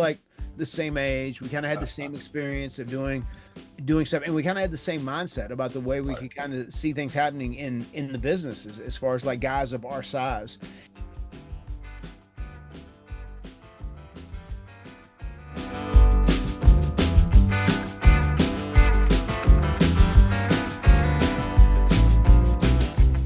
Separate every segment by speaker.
Speaker 1: like the same age. We kind of had the same experience of doing stuff, and we kind of had the same mindset about the way we
Speaker 2: Right.
Speaker 1: could kind of see things happening in the business as far as like guys of our size.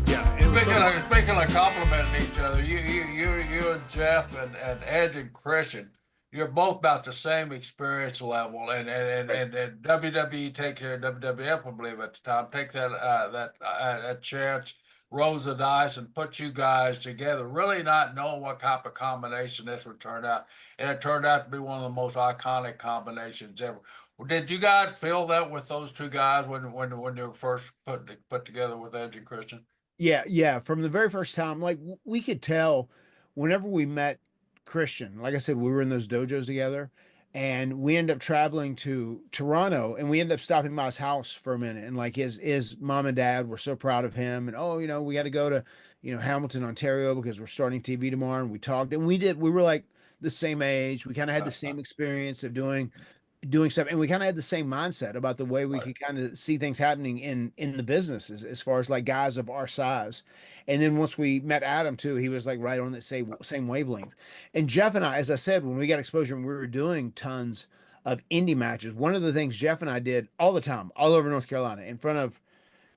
Speaker 3: Yeah, it was so fun.
Speaker 2: Speaking of complimenting each other, you and Jeff and Edge and Christian, you're both about the same experience level, and WWE takes WWF, I believe at the time, takes that chance, rolls the dice, and puts you guys together, really not knowing what type of combination this would turn out, and it turned out to be one of the most iconic combinations ever. Did you guys feel that with those two guys when you were first put together with Edge and Christian?
Speaker 1: Yeah, yeah. From the very first time, like we could tell whenever we met Christian, like I said, we were in those dojos together, and we end up traveling to Toronto, and we end up stopping by his house for a minute, and like his mom and dad were so proud of him, and oh, we got to go to Hamilton, Ontario because we're starting TV tomorrow, and we talked, and we were like the same age, we kind of had the same experience of doing stuff, and we kind of had the same mindset about the way we
Speaker 2: Right.
Speaker 1: could kind of see things happening in the business as far as like guys of our size. And then once we met Adam too, he was like right on the same wavelength. And Jeff and I, as I said, when we got exposure and we were doing tons of indie matches, one of the things Jeff and I did all the time, all over North Carolina, in front of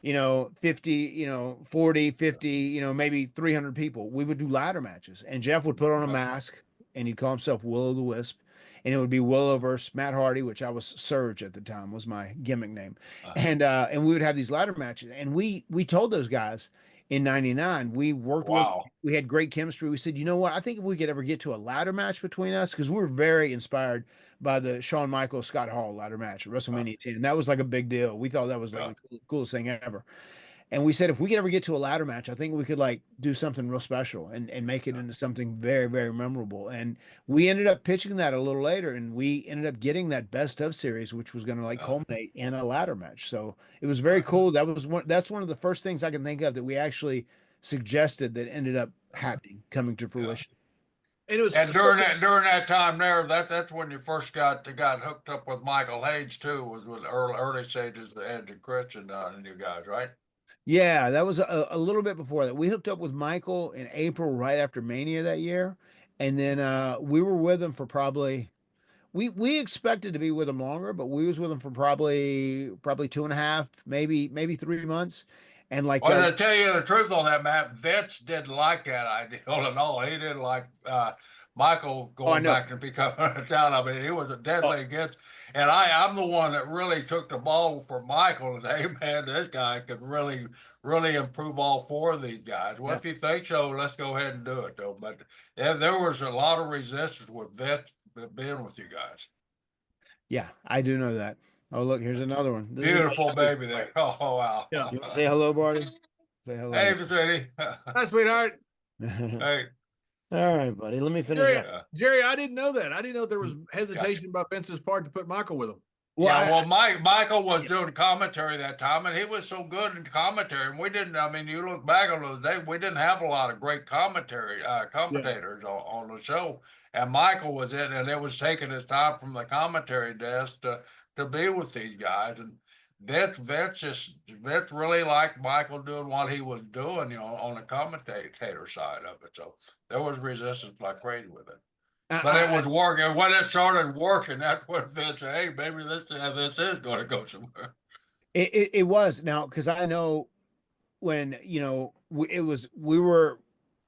Speaker 1: 50, 40, 50, maybe 300 people, we would do ladder matches, and Jeff would put on a mask and he'd call himself Willow the Wisp, and it would be Willow versus Matt Hardy, which I was Surge at the time was my gimmick name. And we would have these ladder matches, and we told those guys in 99, we worked well,
Speaker 2: Wow.
Speaker 1: we had great chemistry. We said, you know what, I think if we could ever get to a ladder match between us, because we were very inspired by the Shawn Michaels Scott Hall ladder match at
Speaker 2: Uh,
Speaker 1: WrestleMania 10. That was like a big deal. We thought that was like
Speaker 2: yeah.
Speaker 1: the coolest thing ever. And we said if we could ever get to a ladder match, I think we could like do something real special and make it into something very, very memorable. And we ended up pitching that a little later, and we ended up getting that best of series, which was going to like
Speaker 2: Yeah.
Speaker 1: culminate in a ladder match. So it was very
Speaker 2: Right.
Speaker 1: cool. That's one of the first things I can think of that we actually suggested that ended up happening, coming to
Speaker 2: Yeah.
Speaker 1: fruition.
Speaker 3: And it was
Speaker 2: And
Speaker 3: especially
Speaker 2: during that time there, that's when you first got hooked up with Michael Hayes too, was with early stages of Edge and Christian and you guys, right?
Speaker 1: Yeah, that was a little bit before that. We hooked up with Michael in April, right after Mania that year. And then we were with him for probably we expected to be with him longer, but we was with him for probably 2.5, maybe 3 months. And like
Speaker 2: Well, to tell you the truth on that, Matt, Vince didn't like that idea at all. He didn't like Michael
Speaker 1: oh, I
Speaker 2: going
Speaker 1: know.
Speaker 2: back and becoming a town. I mean, he was a
Speaker 1: Oh,
Speaker 2: deadly against. And I'm the one that really took the ball for Michael and said, hey, man, this guy could really improve all four of these guys. Well,
Speaker 1: yeah.
Speaker 2: if you think so, let's go ahead and do it, though. But there was a lot of resistance with Vince being with you guys.
Speaker 1: Yeah, I do know that. Oh, look, here's another one. This is
Speaker 2: Beautiful baby there. Oh, wow.
Speaker 3: yeah.
Speaker 1: you want to say hello, Barty? Say
Speaker 2: Hey,
Speaker 1: hello.
Speaker 2: Vicinity.
Speaker 3: Hi, sweetheart.
Speaker 2: Hey.
Speaker 1: All right, buddy. Let me finish
Speaker 3: Jerry,
Speaker 1: up.
Speaker 2: Yeah.
Speaker 3: Jerry, I didn't know that. I didn't know there was hesitation by Vince's part to put Michael with him.
Speaker 1: Well,
Speaker 2: Yeah, well, Michael was doing commentary that time, and he was so good in commentary. And we didn't. I mean, you look back on those days, we didn't have a lot of great commentators on the show. And Michael was in, and it was taking his time from the commentary desk to be with these guys. And Vince really liked Michael doing what he was doing, on the commentator side of it. So there was resistance like crazy with it. But it was working. When it started working, that's when Vince said, hey, maybe this is going to go somewhere.
Speaker 1: it was now because I know when we were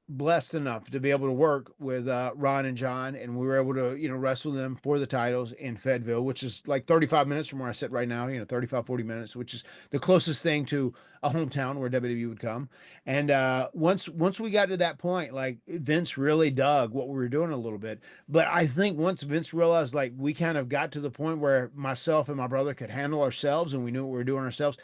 Speaker 1: blessed enough to be able to work with Ron and John, and we were able to wrestle them for the titles in Fayetteville, which is like 35 minutes from where I sit right now, 35-40 minutes, which is the closest thing to a hometown where WWE would come. And once we got to that point, like Vince really dug what we were doing a little bit. But I think once Vince realized like we kind of got to the point where myself and my brother could handle ourselves and we knew what we were doing ourselves,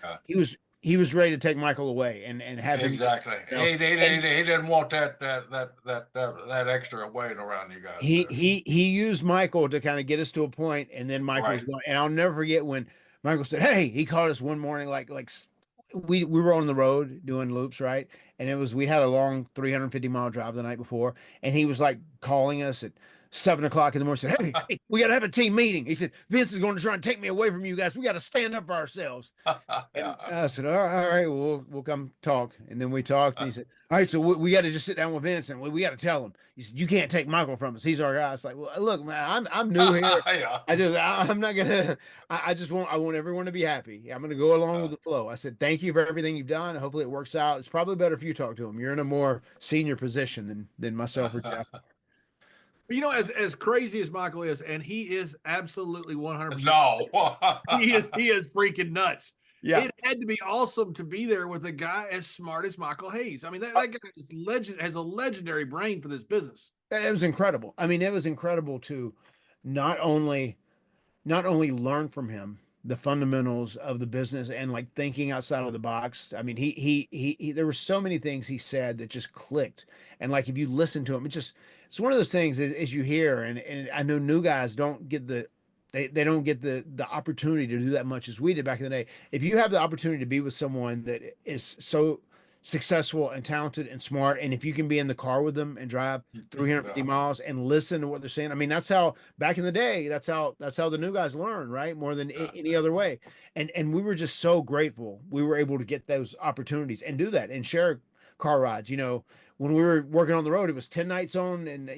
Speaker 1: he was ready to take Michael away and have him.
Speaker 2: Exactly. He didn't want that extra weight around you guys
Speaker 1: He
Speaker 2: there.
Speaker 1: he used Michael to kind of get us to a point, and then Michael was
Speaker 2: Right.
Speaker 1: going. And I'll never forget when Michael said, "Hey," he called us one morning, we were on the road doing loops, right? And we had a long 350-mile drive the night before, and he was like calling us at 7 o'clock in the morning. Said, hey, we got to have a team meeting. He said, Vince is going to try and take me away from you guys. We got to stand up for ourselves. And I said, all right, well, we'll come talk. And then we talked. And he said, all right, so we got to just sit down with Vince and we got to tell him. He said, you can't take Michael from us. He's our guy. It's like, well, look, man, I'm new here.
Speaker 2: Yeah.
Speaker 1: I'm not gonna. I want everyone to be happy. I'm gonna go along with the flow. I said, thank you for everything you've done. Hopefully it works out. It's probably better if you talk to him. You're in a more senior position than myself or Jeff.
Speaker 3: You know, as crazy as Michael is, and he is absolutely 100%.
Speaker 2: No.
Speaker 3: He is freaking nuts.
Speaker 1: Yeah.
Speaker 3: It had to be awesome to be there with a guy as smart as Michael Hayes. I mean, that guy is has a legendary brain for this business.
Speaker 1: It was incredible. I mean, it was incredible to not only learn from him the fundamentals of the business and like thinking outside of the box. I mean, he there were so many things he said that just clicked. And like if you listen to him, it's one of those things as you hear, and I know new guys don't get they don't get the opportunity to do that much as we did back in the day. If you have the opportunity to be with someone that is so successful and talented and smart, and if you can be in the car with them and drive 350 miles and listen to what they're saying, I mean, that's how back in the day, that's how the new guys learn, right? More than any other way. And we were just so grateful we were able to get those opportunities and do that and share car rides. You know, when we were working on the road, it was 10 nights on and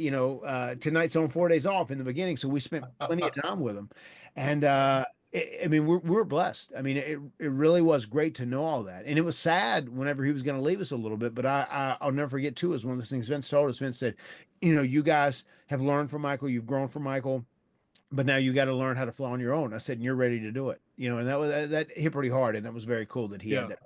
Speaker 1: 10 nights on, 4 days off in the beginning, so we spent plenty of time with them. And I mean, we're blessed. I mean, it really was great to know all that. And it was sad whenever he was going to leave us a little bit, but I'll never forget too, is one of the things Vince told us. Vince said, you guys have learned from Michael, you've grown from Michael, but now you got to learn how to fly on your own. I said, and you're ready to do it. And that hit pretty hard. And that was very cool that he had that